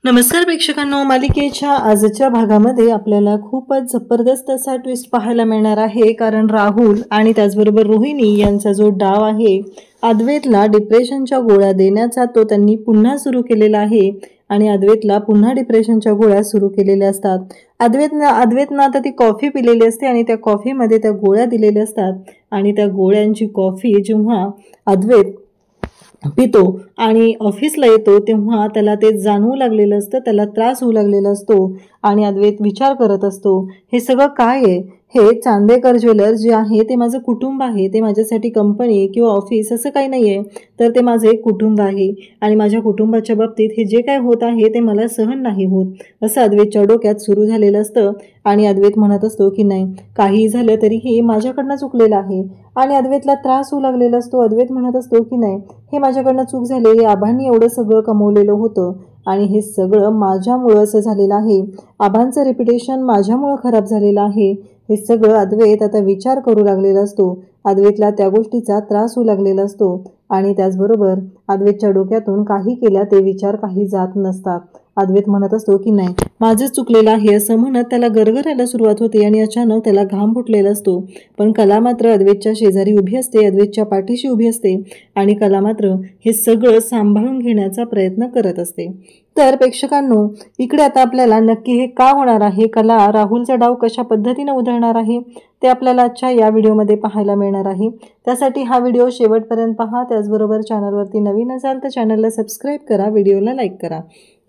नमस्कार प्रेक्षकांनो, मालिकेच्या आजच्या भागामध्ये आपल्याला खूपच जबरदस्त असा ट्विस्ट पाहायला मिळणार आहे. कारण राहुल आणि त्याचबरोबर रोहिणी यांचा जो डाव आहे अद्वैतला डिप्रेशनच्या गोळ्या देण्याचा, तो त्यांनी पुन्हा सुरू केलेला आहे आणि अद्वैतला पुन्हा डिप्रेशनच्या गोळ्या सुरू केलेल्या असतात. अद्वैतनं आता ती कॉफी पिलेली असते आणि त्या कॉफीमध्ये त्या गोळ्या दिलेल्या असतात आणि त्या गोळ्यांची कॉफी जेव्हा अद्वैत पितो आणि ऑफिसला येतो तेव्हा त्याला ते जाणवू लागलेलं असतं, त्याला त्रास होऊ लागलेला असतो आणि अद्वैत विचार करत असतो, हे सगळं काय आहे? हे चांदेकर ज्वेलर्स जे आहे ते माझं कुटुंब आहे, ते माझ्यासाठी कंपनी किंवा ऑफिस असं काही नाही आहे, तर ते माझं एक कुटुंब आहे आणि माझ्या कुटुंबाच्या बाबतीत हे जे काय होत आहे ते मला सहन नाही होत, असं अद्वैतच्या डोक्यात सुरू झालेलं असतं. आणि अद्वैत म्हणत असतो की नाही, काही झालं तरीही माझ्याकडनं चुकलेलं आहे आणि अद्वैतला त्रास होऊ लागलेला असतो. अद्वैत म्हणत असतो की नाही, हे माझ्याकडनं चूक झाली, आबांनी एवढं सगळं कमवलेलं होतं आणि हे सगळं माझ्यामुळं असं झालेलं आहे, आबांचं रेप्युटेशन माझ्यामुळं खराब झालेलं आहे. हे सगळं अद्वैत आता विचार करू लागलेला असतो. अद्वैतला त्या गोष्टीचा त्रास होऊ लागलेला असतो आणि त्याचबरोबर अद्वैतच्या डोक्यातून काही केल्या ते विचार काही जात नसतात. अद्वैत म्हणत असतो की नाही, माझंच चुकलेलं आहे असं म्हणत त्याला गरगरायला सुरुवात होते आणि अचानक त्याला घाम फुटलेला असतो. पण कला मात्र अद्वैतच्या शेजारी उभी असते, अद्वैतच्या पाठीशी उभी असते आणि कला मात्र हे सगळं सांभाळून घेण्याचा प्रयत्न करत असते. तर प्रेक्षकांनो, इकडे आता आपल्याला नक्की हे का होणार आहे, कला राहुलचा डाव कशा पद्धतीने उधळणार आहे ते आपल्याला आजच्या या व्हिडिओमध्ये पाहायला मिळणार आहे. त्यासाठी हा व्हिडिओ शेवटपर्यंत पहा. त्याचबरोबर चॅनलवरती नवीन असाल तर चॅनलला सबस्क्राईब करा, व्हिडिओला लाईक करा.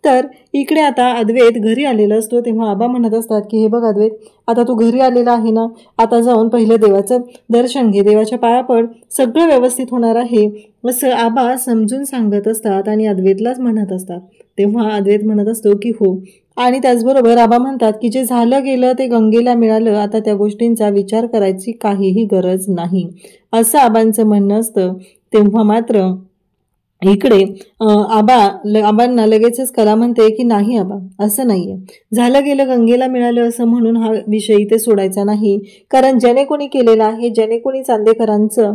तर इकडे आता अद्वैत घरी आलेला असतो तेव्हा आबा म्हणत असतात की हे बघ अद्वैत, आता तू घरी आलेला आहे ना, आता जाऊन पहिलं देवाचं दर्शन घे, देवाच्या पाया पड, सगळं व्यवस्थित होणार आहे असं आबा समजून सांगत असतात आणि अद्वैतलाच म्हणत असतात. तेव्हा अद्वैत म्हणत असतो की हो. आणि त्याचबरोबर आबा म्हणतात की जे झालं गेलं ते गंगेला मिळालं, आता त्या गोष्टींचा विचार करायची काहीही गरज नाही, असं आबांचं म्हणणं असतं. तेव्हा मात्र इकडे आबांना लगेचच कला म्हणते की नाही आबा, असं नाहीये, झालं गेलं गंगेला मिळालं असं म्हणून हा विषय इथे सोडायचा नाही. कारण ज्याने कोणी केलेलं आहे, ज्याने कोणी चांदेकरांचं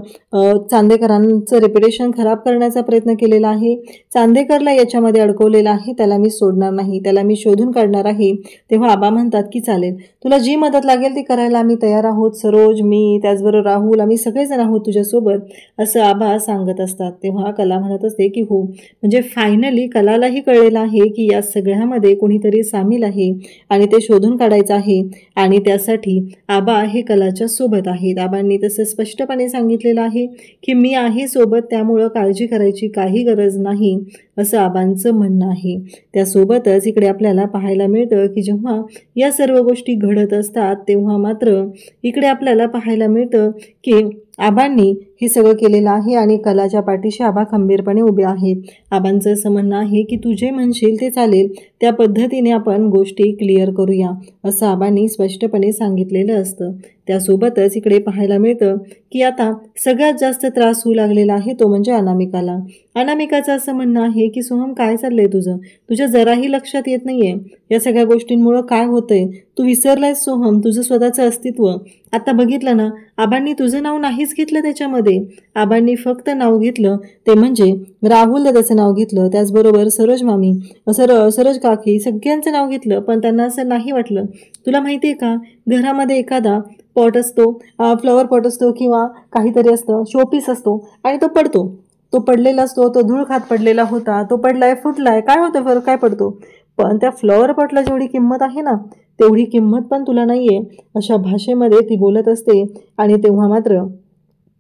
रेप्युटेशन खराब करण्याचा प्रयत्न केलेला आहे, चांदेकरला याच्यामध्ये अडकवलेला आहे, त्याला मी सोडणार नाही, त्याला मी शोधून काढणार आहे. तेव्हा आबा म्हणतात की चालेल, तुला जी मदत लागेल ती करायला आम्ही तयार आहोत, सरोज, मी, त्याचबरोबर राहुल, आम्ही सगळेजण आहोत तुझ्यासोबत, असं आबा सांगत असतात. तेव्हा कला म्हणत असते की हो, म्हणजे फायनली कलालाही कळलेलं आहे की या सगळ्यामध्ये कोणीतरी सामील आहे आणि ते शोधून काढायचं आहे आणि त्यासाठी आबा हे कलाच्या सोबत आहेत. आबांनी तसं स्पष्टपणे सांगितलेलं आहे की मी आहे सोबत, त्यामुळं काळजी करायची काही गरज नाही, असं आबांचं म्हणणं आहे. त्यासोबतच इकडे आपल्याला पाहायला मिळतं की जेव्हा या सर्व गोष्टी घडत असतात तेव्हा मात्र इकडे आपल्याला पाहायला मिळतं की आबांनी हे सगळं केलेलं आहे आणि कलाच्या पाठीशी आबा खंबीरपणे उभे आहेत. आबांचं असं म्हणणं आहे की तू जे म्हणशील ते चालेल, त्या पद्धतीने आपण गोष्टी क्लिअर करूया, असं आबांनी स्पष्टपणे सांगितलेलं असतं. त्यासोबतच इकडे पाहायला मिळतं की आता सगळ्यात जास्त त्रास होऊ लागलेला आहे तो म्हणजे अनामिकाला. अनामिकाचं असं म्हणणं आहे की सोहम, काय चाललंय तुझं, तुझ्या जराही लक्षात येत नाहीये या सगळ्या गोष्टींमुळं काय होतंय, तू विसरलायस सोहम तुझं स्वतःचं अस्तित्व. आता बघितलं ना, आबांनी तुझं नाव नाहीच घेतलं त्याच्यामध्ये, आबांनी फक्त नाव घेतलं ते म्हणजे राहुल दादाचं नाव घेतलं, त्याचबरोबर सरोज मामी, सरोज काकी, सगळ्यांचं नाव घेतलं. पण त्यांना असं नाही वाटलं. तुला माहिती आहे का, घरामध्ये एखादा पॉट असतो, फ्लॉवर पॉट असतो किंवा काहीतरी असतं, शोपीस असतो आणि तो पडतो, तो पडलेला असतो, तो धूळ खात पडलेला होता, तो पडलाय, फुटलाय, काय होतं, फरक काय पडतो, पण त्या फ्लॉवर पॉटला जेवढी किंमत आहे ना तेवढी किंमत पण तुला नाहीये, अशा भाषेमध्ये ती बोलत असते. आणि तेव्हा मात्र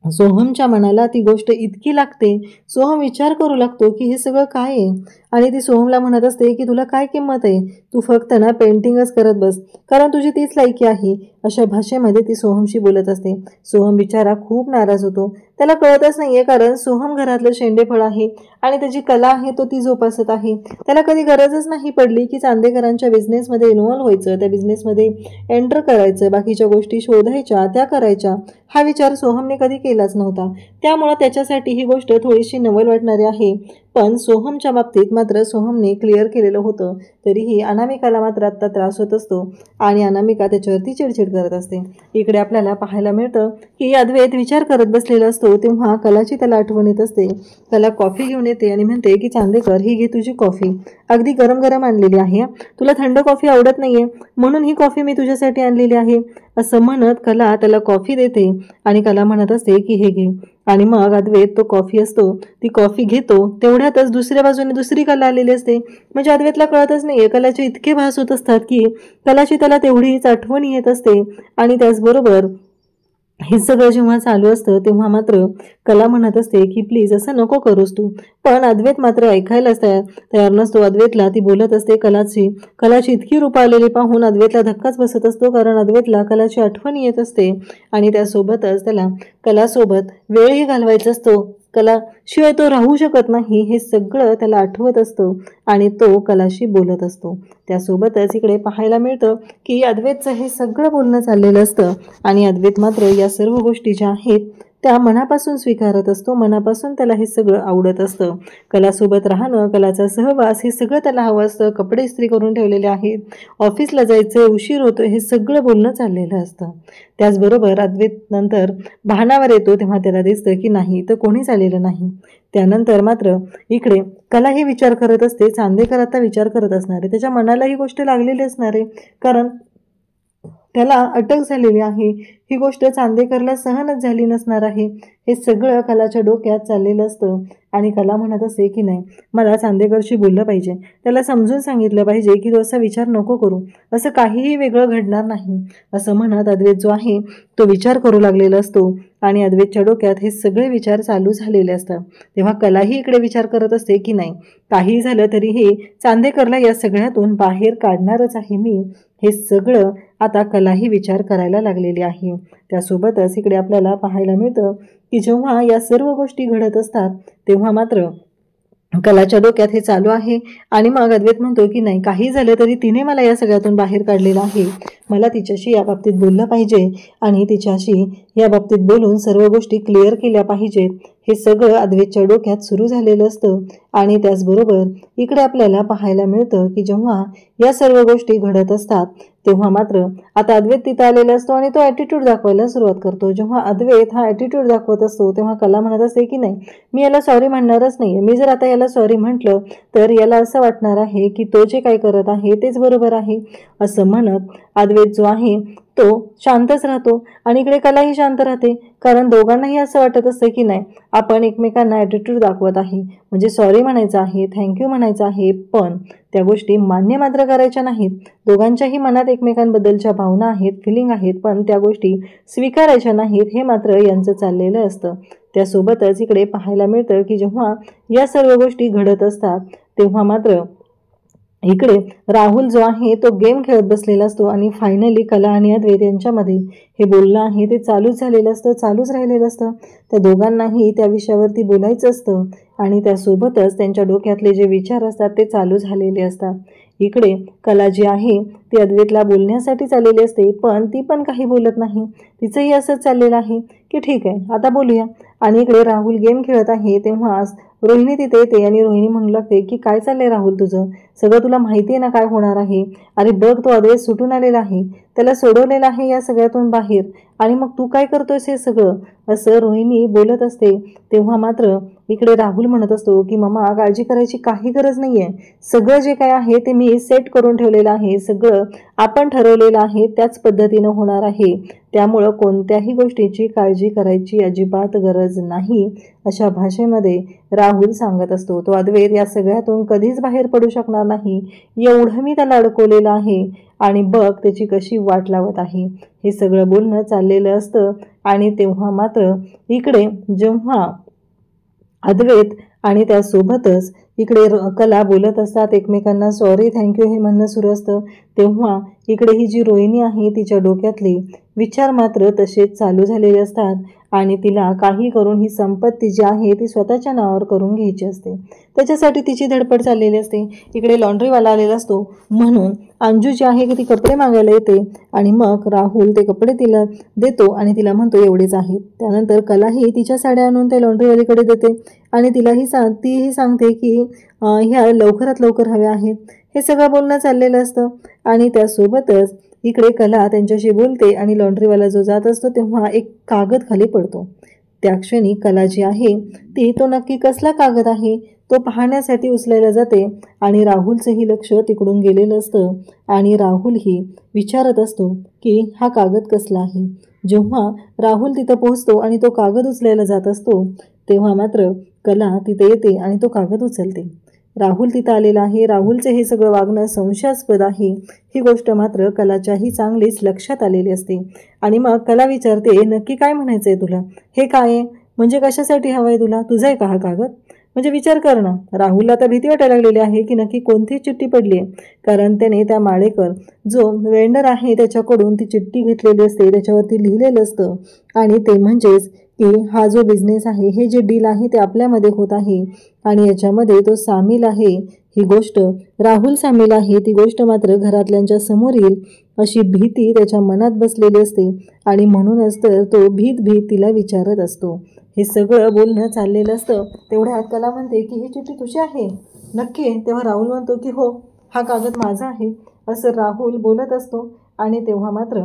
सोहमच्या मनाला ती गोष्ट इतकी लागते, सोहम विचार करू लागतो की हे सगळं काय आहे आणि ती सोहमला म्हणत असते की तुला काय किंमत आहे, तू फक्त ना पेंटिंगच करत बस, कारण तुझी तीच लायकी आहे, अशा भाषेमध्ये ती सोहमशी बोलत असते. सोहम बिचारा खूप नाराज होतो, त्याला कळतच नाहीये कारण सोहम घरातलं शेंडेफळ आहे आणि त्याची कला आहे तो ती जोपासत आहे. त्याला कधी गरजच नाही पडली की चांदेकरांच्या बिझनेसमध्ये इन्व्हॉल्व्ह व्हायचं, त्या बिझनेसमध्ये एंटर करायचं, बाकीच्या गोष्टी शोधायच्या, त्या करायच्या, हा विचार सोहमने कधी केलाच नव्हता. त्यामुळं त्याच्यासाठी ही गोष्ट थोडीशी नवल वाटणारी आहे. पण सोहमच्या बाबतीत मात्र सोहमने क्लिअर केलेलं होतं, तरीही अनामिकाला मात्र आत्ता त्रास होत असतो आणि अनामिका त्याच्यावरती चिडचिड करत असते. इकडे आपल्याला पाहायला मिळतं की अद्वैत विचार करत बसलेला असतो, तेव्हा कलाची त्याला आठवण येत असते. कला कॉफी घेऊन येते आणि म्हणते की चांदेकर, ही घे तुझी कॉफी, अगदी गरम गरम आणलेली आहे, तुला थंड कॉफी आवडत नाहीये म्हणून ही कॉफी मी तुझ्यासाठी आणलेली आहे, असं म्हणत कला त्याला कॉफी देते आणि कला म्हणत असते की हे घे. आणि मग अद्वैत तो कॉफी असतो ती कॉफी घेतो. तेवढ्यातच दुसऱ्या बाजूने दुसरी कला आलेली असते. म्हणजे अद्वैतला कळतच नाहीये, कलाचे इतके भास होत असतात की कलाची त्याला तेवढीच आठवण येत असते. आणि त्याचबरोबर हे सगळं जेव्हा चालू असतं तेव्हा मात्र कला म्हणत असते की प्लीज असं नको करूस तू, पण अद्वैत मात्र ऐकायलाच तयार नसतो. अद्वैतला ती बोलत असते कलाची इतकी रूप आलेली पाहून अद्वैतला धक्काच बसत असतो, कारण अद्वैतला कलाची आठवण येत असते आणि त्यासोबतच त्याला कलासोबत वेळही घालवायचा असतो. कलाशिवाय तो राहू शकत नाही हे सगळं त्याला आठवत असतं आणि तो कलाशी बोलत असतो. त्यासोबतच इकडे पाहायला मिळतं की अद्वैतचं हे सगळं बोलणं चाललेलं असतं आणि अद्वैत मात्र या सर्व गोष्टी ज्या आहेत त्या मनापासून स्वीकारत असतो. मनापासून त्याला हे सगळं आवडत असतं. कलासोबत राहणं, कलाचा सहवास हे सगळं त्याला हवं असतं. कपडे इस्त्री करून ठेवलेले आहेत, ऑफिसला जायचं, उशीर होतो, हे सगळं बोलणं चाललेलं असतं. त्याचबरोबर अद्वैत नंतर भानावर येतो तेव्हा त्याला दिसतं की नाही तर कोणीच आलेलं नाही. त्यानंतर मात्र इकडे कला ही विचार करत असते, चांदेकर आता विचार करत असणार आहे, त्याच्या मनाला ही गोष्ट लागलेली असणार आहे, कारण त्याला अटक झालेली आहे. ही गोष्ट चांदेकरला सहनच झाली नसणार आहे. हे सगळं कलाच्या डोक्यात चाललेलं असतं आणि कला म्हणत असते की नाही, मला चांदेकरशी बोललं पाहिजे, त्याला समजून सांगितलं पाहिजे की तो असा विचार नको करू, असं काहीही वेगळं घडणार नाही, असं म्हणत अद्वैत जो आहे तो विचार करू लागलेला असतो आणि अद्वैतच्या डोक्यात हे सगळे विचार चालू झालेले असतात. तेव्हा कलाही इकडे विचार करत असते की नाही, काही झालं तरीही चांदेकरला या सगळ्यातून बाहेर काढणारच आहे मी, हे सगळं आता कलाही विचार करायला लागलेली आहे. त्यासोबतच इकडे आपल्याला पाहायला मिळतं की जेव्हा या सर्व गोष्टी घडत असतात तेव्हा मात्र कलाच्या डोक्यात हे चालू आहे आणि मग अद्वैत म्हणतो की नाही, काही झालं तरी तिने मला या सगळ्यातून बाहेर काढलेलं आहे, मला तिच्याशी या बाबतीत बोललं पाहिजे आणि तिच्याशी या बाबतीत बोलून सर्व गोष्टी क्लिअर केल्या पाहिजेत. हे सगळं अद्वैतच्या डोक्यात सुरू झालेलं असतं आणि त्याचबरोबर इकडे आपल्याला पाहायला मिळतं की जेव्हा या सर्व गोष्टी घडत असतात तेव्हा मात्र आता अद्वैत तिथं आलेला असतो आणि तो ॲटिट्यूड दाखवायला सुरुवात करतो. जेव्हा अद्वैत हा ॲटिट्यूड दाखवत असतो तेव्हा कला म्हणत असते की नाही, मी याला सॉरी म्हणणारच नाही, मी जर आता याला सॉरी म्हटलं तर याला असं वाटणार आहे की तो जे काय करत आहे तेच बरोबर आहे, असं म्हणत अद्वैत जो आहे तो शांतच राहतो आणि इकडे कलाही शांत राहते, कारण दोघांनाही असं वाटत असतं की नाही, आपण एकमेकांना ॲटिट्यूड दाखवत आहे, म्हणजे सॉरी म्हणायचं आहे, थँक्यू म्हणायचं आहे, पण त्या गोष्टी मान्य मात्र करायच्या नाहीत. दोघांच्याही मनात एकमेकांबद्दलच्या भावना आहेत, फिलिंग आहेत, पण त्या गोष्टी स्वीकारायच्या नाहीत, हे मात्र यांचं चाललेलं असतं. त्यासोबतच इकडे पाहायला मिळतं की जेव्हा या सर्व गोष्टी घडत असतात तेव्हा मात्र इकडे राहुल जो आहे तो गेम खेळत बसलेला असतो आणि फायनली कला आणि अद्वैत यांच्यामध्ये हे बोलणं आहे ते चालूच झालेलं असतं, चालूच राहिलेलं असतं. त्या दोघांनाही त्या विषयावरती बोलायचं असतं आणि त्यासोबतच त्यांच्या डोक्यातले जे विचार असतात ते चालू झालेले असतात. इकडे कला जी आहे ती अद्वैतला बोलण्यासाठी चाललेली असते, पण ती पण काही बोलत नाही. तिचंही असंच चाललेलं आहे की ठीक आहे आता बोलूया. आणि इकडे राहुल गेम खेळत आहे तेव्हा रोहिणी तिथे येते आणि रोहिणी म्हणू लागते की काय चाललंय राहुल तुझं, सगळं तुला माहिती आहे ना काय होणार आहे, अरे बघ तो अद्वैत सुटून आलेला आहे, त्याला सोडवलेलं आहे या सगळ्यातून बाहेर, आणि मग तू काय करतोयस हे सगळं, असं रोहिणी बोलत असते. तेव्हा मात्र इकडे राहुल म्हणत असतो की मामा काळजी करायची काही गरज नाहीये, सगळं जे काय आहे ते मी सेट करून ठेवलेलं आहे, सगळं आपण ठरवलेलं आहे त्याच पद्धतीनं होणार आहे, त्यामुळं कोणत्याही गोष्टीची काळजी करायची अजिबात गरज नाही, अशा भाषेमध्ये राहुल सांगत असतो. तो अद्वैत या सगळ्यातून कधीच बाहेर पडू शकणार नाही, एवढं मी त्याला अडकवलेलं आहे आणि बघ त्याची कशी वाट लावत आहे, हे सगळं बोलणं चाललेलं असतं. आणि तेव्हा मात्र इकडे जेव्हा अद्वैत आणि त्यासोबतच इकडे कला बोलत असतात एकमेकांना सॉरी थँक्यू हे म्हणणं सुरू असतं, तेव्हा इकडे ही जी रोहिणी आहे तिच्या डोक्यातले विचार मात्र तसेच चालू झालेले असतात आणि तिला काही करून ही संपत्ती जी आहे ती स्वतःच्या नावावर करून घ्यायची असते. त्याच्यासाठी तिची धडपड चाललेली असते. इकडे लॉन्ड्रीवाला आलेला असतो म्हणून अंजू जी आहे की ती कपडे मागायला येते आणि मग राहुल ते कपडे तिला देतो आणि तिला म्हणतो एवढेच आहेत. त्यानंतर कलाही तिच्या साड्या आणून त्या लॉन्ड्रीवालीकडे देते आणि तीही सांगते की ह्या लवकरात लवकर हव्या आहेत. हे सगळं बोलणं चाललेलं असतं आणि त्यासोबतच इकडे कला त्यांच्याशी बोलते आणि लॉन्ड्रीवाला जो जात असतो तेव्हा एक कागद खाली पडतो. त्या क्षणी कला जी आहे ती तो नक्की कसला कागद आहे तो पाहण्यासाठी उचलायला जाते आणि राहुलचंही लक्ष तिकडून गेलेलं असतं आणि राहुलही विचारत असतो की हा कागद कसला आहे. जेव्हा राहुल तिथं पोहोचतो आणि तो कागद उचलायला जात असतो तेव्हा मात्र कला तिथे येते आणि तो कागद उचलते. राहुल तिथं आलेला आहे. राहुलचे हे सगळं वागणं संशयास्पद आहे ही गोष्ट मात्र कलाच्याही चांगलीच लक्षात आलेली असते आणि मग कला विचारते, नक्की काय म्हणायचं आहे तुला? हे काय आहे? म्हणजे कशासाठी हवं आहे तुला? तुझा आहे का हा कागद? म्हणजे विचार कर ना. राहुलला तर भीती वाटायला लागलेली आहे की नक्की कोणती चिठ्ठी पडली आहे, कारण त्याने त्या माळेकर जो वेंडर आहे त्याच्याकडून ती चिठ्ठी घेतलेली असते. त्याच्यावरती लिहिलेलं असतं आणि ते म्हणजेच की हा जो बिझनेस आहे, हे जे डील आहे ते आपल्यामध्ये होत आहे आणि याच्यामध्ये तो सामील आहे. ही गोष्ट राहुल सामील आहे ती गोष्ट मात्र घरातल्यांच्या समोर येईल अशी भीती त्याच्या मनात बसलेली असते आणि म्हणूनच तर तो भीत तिला विचारत असतो. हे सगळं बोलणं चाललेलं असतं. तेवढ्यात कला म्हणते की ही चिठ्ठी तुझी आहे नक्की? तेव्हा राहुल म्हणतो की हो, हा कागद माझा आहे असं राहुल बोलत असतो आणि तेव्हा मात्र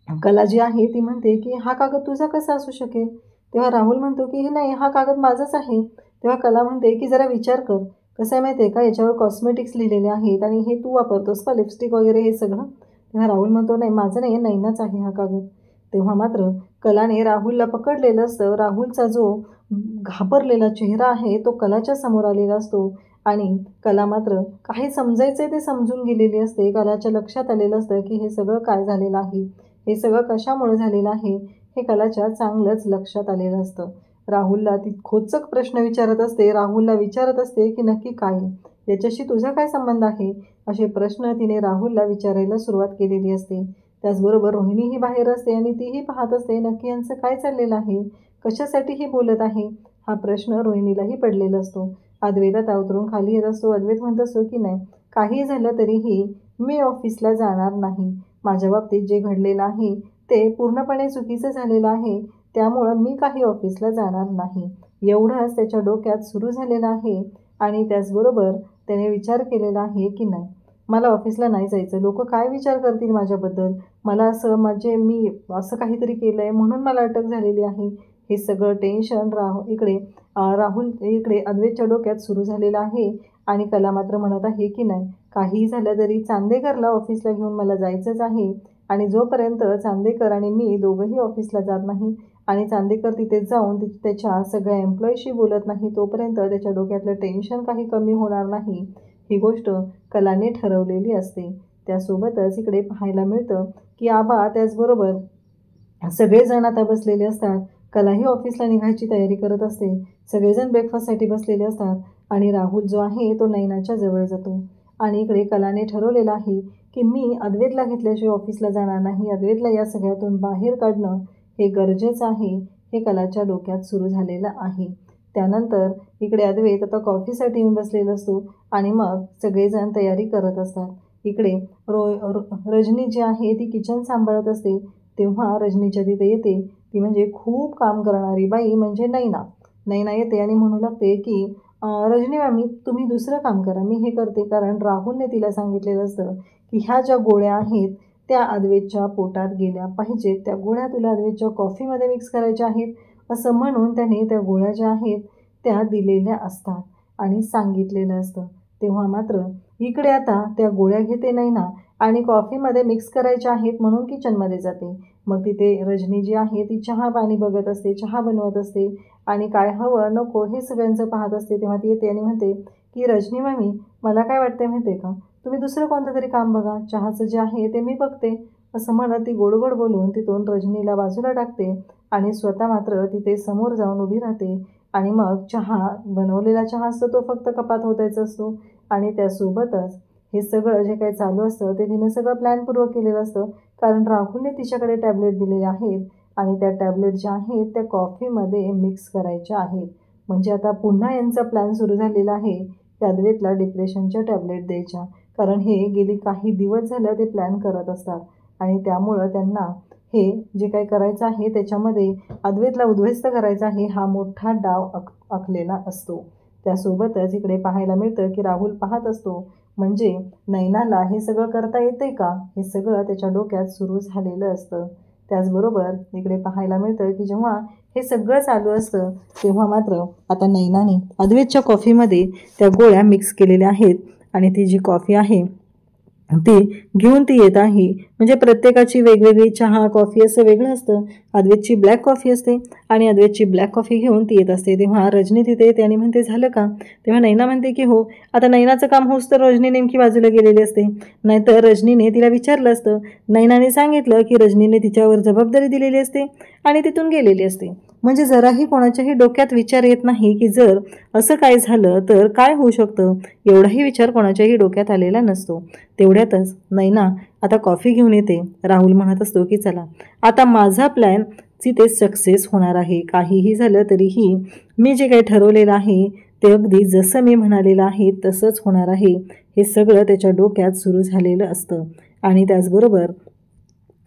कला जी आहे ती म्हणते की हा कागद तुझा कसा असू शकेल? तेव्हा राहुल म्हणतो की नाही, हा कागद माझाच आहे. तेव्हा कला म्हणते की जरा विचार कर, कसं आहे माहिती आहे का, याच्यावर कॉस्मेटिक्स लिहिलेले आहेत आणि हे तू वापरतोस का, लिपस्टिक वगैरे हे सगळं? तेव्हा राहुल म्हणतो नाही, माझं नाही, नैनाच आहे हा कागद. तेव्हा मात्र कलाने राहुलला पकडलेलं असतं. राहुलचा जो घाबरलेला चेहरा आहे तो कलाच्या समोर आलेला असतो आणि कला मात्र काही समजायचं ते समजून गेलेली असते. कलाच्या लक्षात आलेलं असतं की हे सगळं काय झालेलं आहे, हे सगळं कशामुळे झालेलं आहे हे कलाच्या चांगलंच लक्षात आलेलं असतं. राहुलला ती खोचक प्रश्न विचारत असते. राहुलला विचारत असते की नक्की काय, याच्याशी तुझा काय संबंध आहे, असे प्रश्न तिने राहुलला विचारायला सुरुवात केलेली असते. त्याचबरोबर रोहिणीही बाहेर असते आणि तीही पाहत असते नक्की यांचं काय चाललेलं आहे, कशासाठी ही बोलत आहे, हा प्रश्न रोहिणीलाही पडलेला असतो. अद्वैत आता उतरून खाली येत असतो. अद्वैत म्हणत असतो की नाही, काही झालं तरीही मी ऑफिसला जाणार नाही. माझ्या बाबतीत जे घडलेलं आहे ते पूर्णपणे चुकीचं झालेलं आहे, त्यामुळं मी काही ऑफिसला जाणार नाही. एवढंच त्याच्या डोक्यात सुरू झालेलं आहे आणि त्याचबरोबर त्याने विचार केलेला आहे की नाही, मला ऑफिसला नाही जायचं, लोक काय विचार करतील माझ्याबद्दल, मला असं म्हणजे मी असं काहीतरी केलं आहे म्हणून मला अटक झालेली आहे. हे सगळं टेन्शन राहुल इकडे अद्वैतच्या डोक्यात सुरू झालेलं आहे आणि कला मात्र म्हणत आहे की नाही, काहीही झालं तरी चांदेकरला ऑफिसला घेऊन मला जायचंच आहे आणि जोपर्यंत चांदेकर आणि मी दोघंही ऑफिसला जात नाही आणि चांदेकर तिथे जाऊन त्याच्या सगळ्या एम्प्लॉईशी बोलत नाही तोपर्यंत त्याच्या डोक्यातलं टेन्शन काही कमी होणार नाही. ही गोष्ट कलाने ठरवलेली असते. त्यासोबतच इकडे पाहायला मिळतं की आबा त्याचबरोबर सगळेजण आता बसलेले असतात. कलाही ऑफिसला निघायची तयारी करत असते. सगळेजण ब्रेकफास्टसाठी बसलेले असतात आणि राहुल जो आहे तो नैनाच्या जवळ जातो आणि इकडे कलाने ठरवलेलं आहे की मी अद्वैतला घेतल्याशिवाय ऑफिसला जाणार नाही. अद्वैतला या सगळ्यातून बाहेर काढणं हे गरजेचं आहे, हे कलाच्या डोक्यात सुरू झालेलं आहे. त्यानंतर इकडे अद्वैत आता कॉफीसाठी येऊन बसलेला असतो आणि मग सगळेजण तयारी करत असतात. इकडे रजनी जी आहे ती किचन सांभाळत असते. तेव्हा रजनीच्या तिथे येते ती म्हणजे खूप काम करणारी बाई म्हणजे नैना येते आणि म्हणू लागते की रजनी मॅमी, तुम्ही दुसरं काम करा, मी हे करते. कारण राहुलने तिला सांगितलेलं असतं की ह्या ज्या गोळ्या आहेत त्या अद्वैतच्या पोटात गेल्या पाहिजेत, त्या गोळ्या तुला अद्वैतच्या कॉफीमध्ये मिक्स करायच्या आहेत असं म्हणून त्याने त्या गोळ्या ज्या आहेत त्या दिलेल्या असतात आणि सांगितलेलं असतं. तेव्हा मात्र इकडे आता त्या गोळ्या घेते नैना आणि कॉफीमध्ये मिक्स करायच्या आहेत म्हणून किचनमध्ये जाते. मग तिथे रजनी जी आहे ती चहा पाणी बघत असते, चहा बनवत असते आणि काय हवं नको हे सगळ्यांचं पाहत असते. तेव्हा ती येते आणि म्हणते की रजनी मॅमी, मला काय वाटते माहिती आहे का, तुम्ही दुसरं कोणतं तरी काम बघा, चहाचं जे आहे ते मी बघते, असं म्हणत ती गोड बोलून तिथून रजनीला बाजूला टाकते आणि स्वतः मात्र तिथे समोर जाऊन उभी राहते आणि मग चहा बनवलेला चहा असतो तो फक्त कपात होतायचा असतो आणि त्यासोबतच हे सगळं जे काही चालू असतं ते तिने सगळं प्लॅनपूर्वक केलेलं असतं. कारण राहुलने तिच्याकडे टॅबलेट दिलेले आहेत आणि त्या टॅबलेट ज्या आहेत त्या कॉफीमध्ये मिक्स करायच्या आहेत. म्हणजे आता पुन्हा यांचा प्लॅन सुरू झालेला आहे की अद्वैतला डिप्रेशनच्या टॅबलेट द्यायच्या, कारण हे गेली काही दिवस झालं ते प्लॅन करत असतात आणि त्यामुळं त्यांना हे जे काही करायचं आहे त्याच्यामध्ये अद्वैतला उद्ध्वस्त करायचं आहे हा मोठा डाव आखलेला असतो. त्यासोबतच इकडे पाहायला मिळतं की राहुल पाहत असतो, म्हणजे नैनाला हे सगळं करता येते का, हे सगळं त्याच्या डोक्यात सुरू झालेलं असतं. त्याचबरोबर इकडे पाहायला मिळतं की जेव्हा हे सगळं चालू असतं तेव्हा मात्र आता नैनाने अद्वैतच्या कॉफीमध्ये त्या गोळ्या मिक्स केलेल्या आहेत आणि ती जी कॉफी आहे ती घेऊन ती येत आहे. म्हणजे प्रत्येकाची वेगवेगळी चहा कॉफी असं वेगळं असतं. अद्वैतची ब्लॅक कॉफी असते आणि अद्वैतची ब्लॅक कॉफी घेऊन ती येत असते. तेव्हा रजनी तिथे येते आणि म्हणते झालं का, तेव्हा नैना म्हणते की हो. आता नैनाचं काम होस तर रजनी नेमकी बाजूला गेलेली असते, नाहीतर रजनीने तिला विचारलं असतं. नैनाने सांगितलं की रजनीने तिच्यावर जबाबदारी दिलेली असते आणि तिथून गेलेली असते. म्हणजे जराही कोणाच्याही डोक्यात विचार येत नाही की जर असं काय झालं तर काय होऊ शकतं, एवढाही विचार कोणाच्याही डोक्यात आलेला नसतो. तेवढ्यातच नैना आता कॉफी घेऊन येते. राहुल म्हणत असतो की चला आता माझा प्लॅन तिथे सक्सेस होणार आहे. काहीही झालं तरीही मी जे काही ठरवलेलं आहे ते अगदी जसं मी म्हणालेलं आहे तसंच होणार आहे, हे सगळं त्याच्या डोक्यात सुरू झालेलं असतं. आणि त्याचबरोबर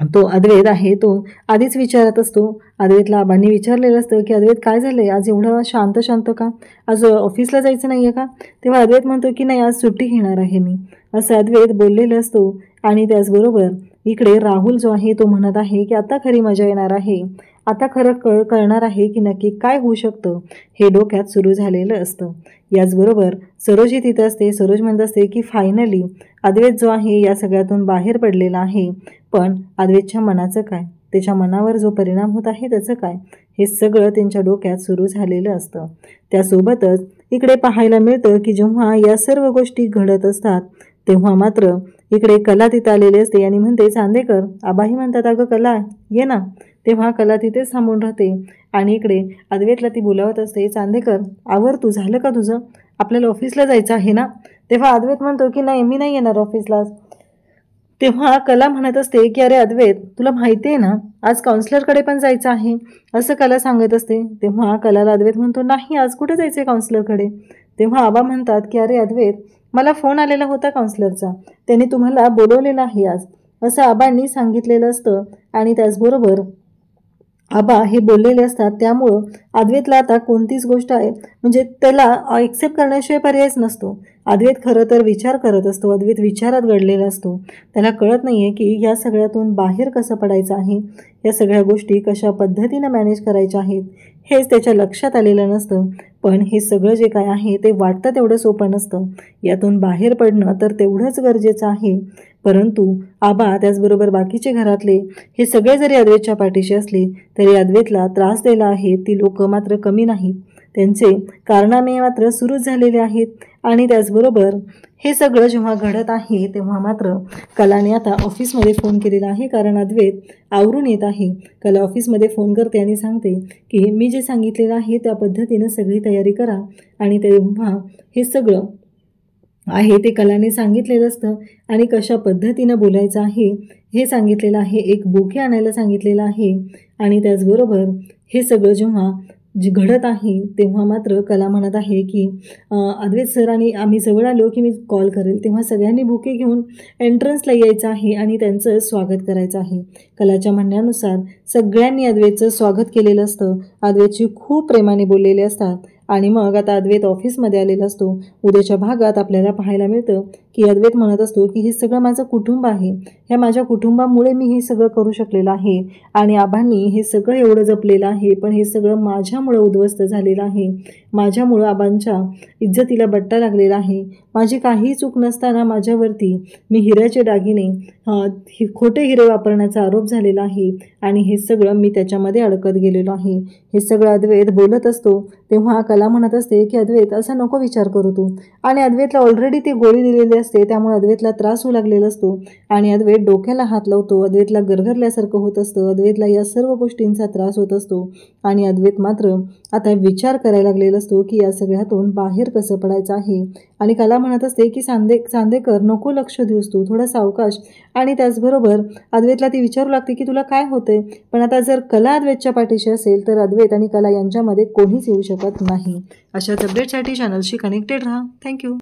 तो अद्वैत आहे तो आधीच विचारत असतो. अद्वैतला आबांनी विचारलेलं असतं की अद्वैत काय झालं आहे, आज एवढं शांत शांत का, आज ऑफिसला जायचं नाही आहे का. तेव्हा अद्वैत म्हणतो की नाही, आज सुट्टी घेणार आहे मी, असं अद्वैत बोललेलं असतो. आणि त्याचबरोबर इकडे राहुल जो आहे तो म्हणत आहे की आता खरी मजा येणार आहे, आता खरं कळणार आहे की नक्की काय होऊ शकतं, हे डोक्यात सुरू झालेलं असतं. याचबरोबर सरोजही तिथं असते. सरोज म्हणत असते की फायनली अद्वैत जो आहे या सगळ्यातून बाहेर पडलेला आहे, पण अद्वैतच्या मनाचं काय, त्याच्या मनावर जो परिणाम होत आहे त्याचं काय, हे सगळं त्यांच्या डोक्यात सुरू झालेलं असतं. त्यासोबतच इकडे पाहायला मिळतं की जेव्हा या सर्व गोष्टी घडत असतात तेव्हा मात्र इकडे कला तिथं आलेली असते आणि म्हणते चांदेकर. आबाही म्हणतात अगं कला ये ना. तेव्हा कला तिथेच थांबून राहते आणि इकडे अद्वैतला ती बोलावत असते, चांदेकर आवर तू, झालं का तुझं, आपल्याला ऑफिसला जायचं आहे ना. तेव्हा अद्वैत म्हणतो की नाही, मी नाही येणार ऑफिसला. तेव्हा कला म्हणत असते की अरे अद्वैत, तुला माहिती आहे ना आज काउन्सिलरकडे पण जायचं आहे, असं कला सांगत असते. तेव्हा कलाला अद्वैत म्हणतो नाही, आज कुठे जायचं आहे काउन्सिलरकडे. तेव्हा आबा म्हणतात की अरे अद्वैत, मला फोन आलेला होता काउन्सिलरचा, त्यांनी तुम्हाला बोलवलेलं आहे आज, असं आबांनी सांगितलेलं असतं. आणि त्याचबरोबर आबा हे बोललेले असतात. त्यामुळं अद्वैतला आता कोणतीच गोष्ट आहे म्हणजे त्याला एक्सेप्ट करण्याशिवाय पर्यायच नसतो. अद्वैत खरं तर विचार करत असतो, अद्वैत विचारात गडलेला असतो. त्याला कळत नाही आहे की या सगळ्यातून बाहेर कसं पडायचं आहे, या सगळ्या गोष्टी कशा पद्धतीनं मॅनेज करायच्या आहेत, हेच त्याच्या लक्षात आलेलं नसतं. पण हे सगळं जे काय आहे ते वाटतं तेवढं सोपं नसतं. यातून बाहेर पडणं तर तेवढंच गरजेचं आहे. परंतु आबा त्याचबरोबर बाकीचे घरातले हे सगळे जरी अद्वैतच्या पाठीशी असले तरी अद्वैतला त्रास द्यायला आहे ती लोक मात्र कमी नाहीत. त्यांचे कारनामे मात्र सुरूच झालेले आहेत. आणि त्याचबरोबर हे सगळं जेव्हा घडत आहे तेव्हा मात्र कलाने आता ऑफिसमध्ये फोन केलेला आहे, कारण अद्वैत आवरून येत आहे. कला ऑफिसमध्ये फोन करते आणि सांगते की मी जे सांगितलेलं आहे त्या पद्धतीनं सगळी तयारी करा. आणि तेव्हा हे सगळं आहे ते कलाने सांगितलेलं असतं आणि कशा पद्धतीनं बोलायचं आहे हे सांगितलेलं आहे. एक बुके आणायला सांगितलेलं आहे. आणि त्याचबरोबर हे सगळं जेव्हा घडत आहे तेव्हा मात्र कला म्हणत आहे की अद्वैत सर आणि आम्ही जवळ आलो की मी कॉल करेल, तेव्हा सगळ्यांनी बुके घेऊन एंट्रन्सला यायचं आहे आणि त्यांचं स्वागत करायचं आहे. कलाच्या म्हणण्यानुसार सगळ्यांनी अद्वैतचं स्वागत केलेलं असतं. अद्वैतची खूप प्रेमाने बोललेले असतात. आणि मग आता अद्वैत ऑफिसमध्ये आलेला असतो. उद्याच्या भागात आपल्याला पाहायला मिळतं की अद्वैत म्हणत असतो की हे सगळं माझं कुटुंब आहे, ह्या माझ्या कुटुंबामुळे मी हे सगळं करू शकलेलं आहे आणि आबांनी हे सगळं एवढं जपलेलं आहे, पण हे सगळं माझ्यामुळं उद्ध्वस्त झालेलं आहे. माझ्यामुळं आबांच्या इज्जतीला बट्टा लागलेला आहे. माझी काहीही चूक नसताना माझ्यावरती मी हिऱ्याचे दागिने खोटे हिरे वापरण्याचा आरोप झालेला आहे आणि हे सगळं मी त्याच्यामध्ये अडकत गेलेलो आहे. हे सगळं अद्वैत बोलत असतो. तेव्हा कला म्हणत असते की अद्वैत असा नको विचार करू तू. आणि अद्वैतला ऑलरेडी ती गोळी दिलेली असते, त्यामुळे अद्वैतला त्रास होऊ लागलेला असतो आणि अद्वैत डोक्याला हात लावतो. अद्वैतला गरगरल्यासारखं होत असतं. अद्वैतला या सर्व गोष्टींचा त्रास होत असतो आणि अद्वैत मात्र आता विचार करायला लागलेला असतो की या सगळ्यातून बाहेर कसं पडायचं आहे. आणि कला म्हणत असते की चांदेकर नको लक्ष देऊस तू, थोडा सावकाश. आणि त्याचबरोबर अद्वैतला ती विचारू लागते की तुला काय होतंय. पण आता जर कला अद्वैतच्या पाठीशी असेल तर अद्वैत आणि कला यांच्यामध्ये कोणीच येऊ शकत नाही. अशाच अपडेटसाठी चॅनलशी कनेक्टेड राहा. थँक्यू.